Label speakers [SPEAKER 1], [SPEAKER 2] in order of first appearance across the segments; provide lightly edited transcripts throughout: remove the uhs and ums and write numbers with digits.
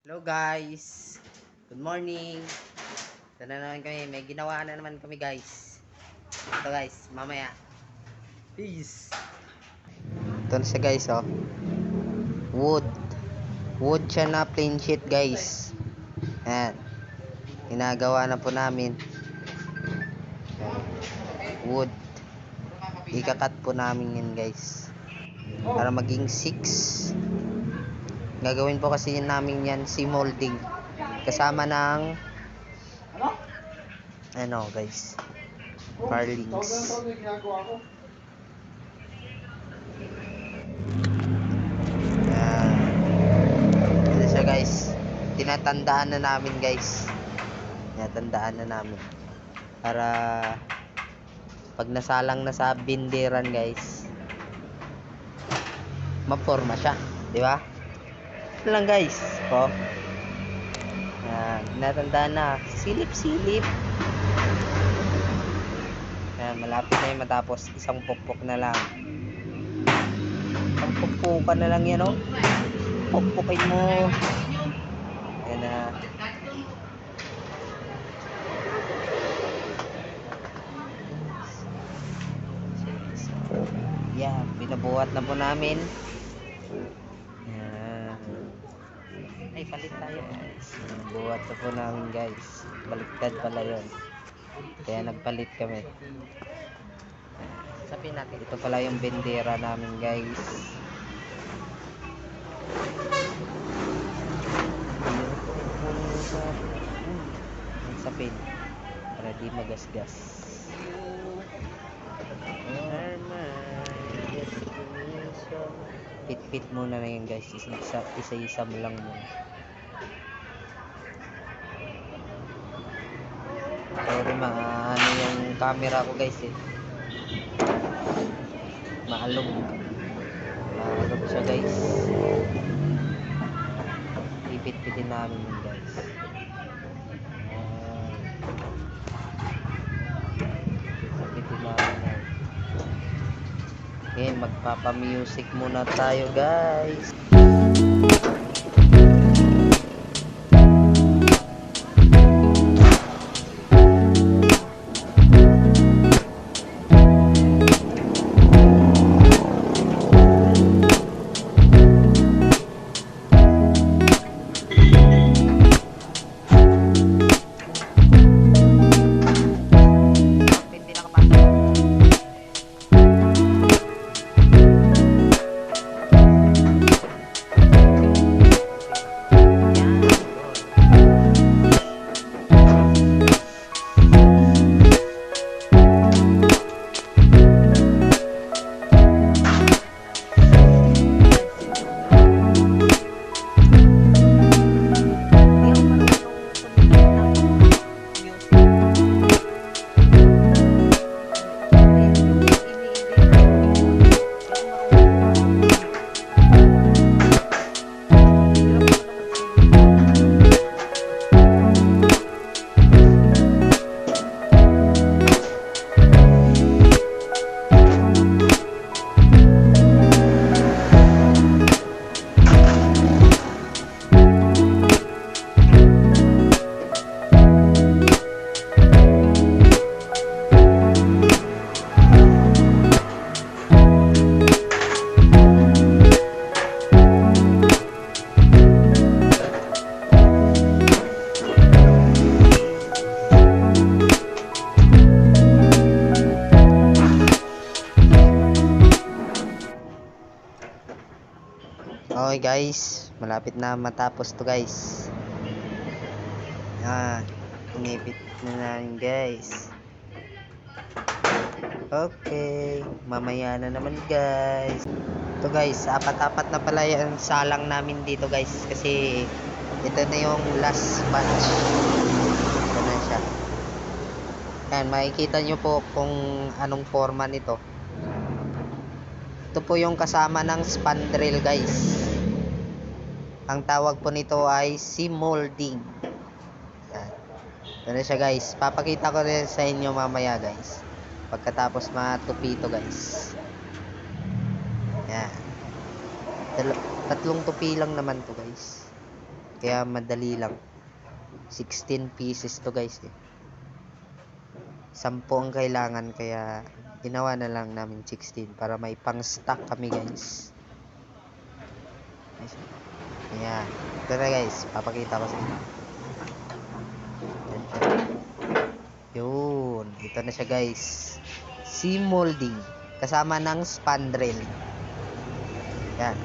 [SPEAKER 1] Hello guys, good morning. Ito na naman kami, may ginawa na naman kami guys. Ito guys, mamaya. Peace. Ito na siya guys, oh. Wood siya na plain sheet guys. Ayan. Ginagawa na po namin. Ayan. Wood. Ikakat po namin yan guys. Para maging 6. Gagawin po kasi namin yan si molding. Kasama ng ano guys, Carlings. Ano siya guys, tinatandaan na namin guys. Tinatandaan na namin para pag nasalang na sa binderan guys, maporma siya, di ba? Ito lang guys, oh. Tinatandaan na, silip-silip. Malapit na yung matapos, isang pukpok na lang. Isang pukpukan na lang yan, oh. Pukpukin mo. Ayan na. Yeah, binabuhat na po namin. Ayan. Ay, palit tayo guys. Binabuhat na po namin guys. Baliktad pala yun. Kaya nagpalit kami. Sabihin natin, ito pala yung bendera namin guys. Sa pin para di magasgas. Pit muna na yan guys, isa-isa mo lang muna. Sorry, ano yung camera ko guys eh, maalog siya guys. Ipit-pitin namin yun guys. Ipit-pitin namin yan. Okay, magpapa-music muna tayo guys. Okay guys, malapit na matapos to guys. Inipit na namin guys. Okay, mamaya na naman guys. Ito guys, apat-apat na pala yung salang namin dito guys. Kasi ito na yung last batch. Ito na siya. Yan, makikita nyo po kung anong forma nito. Ito po yung kasama ng spandrel guys. Ang tawag po nito ay seam molding. Yan. Ito na siya guys. Papakita ko rin sa inyo mamaya guys, pagkatapos matupi ito guys. Yan. Tatlong tupi lang naman to guys. Kaya madali lang. 16 pieces to guys eh. 10 ang kailangan, kaya ginawa na lang namin 16 para may pang stock kami guys. Ayan. Ito na guys, papakita ko sa inyo. Yan siya. Yun. Ito na siya guys. Seam molding. Kasama ng spandrel. Yan.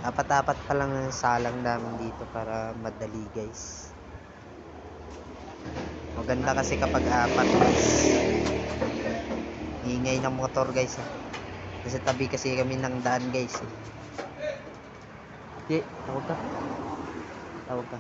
[SPEAKER 1] Apat-apat pa lang ang salang namin dito para madali guys. Maganda kasi kapag apat guys. Ingay ng motor guys. Kasi tabi kasi kami ng daan guys. Tawag ka.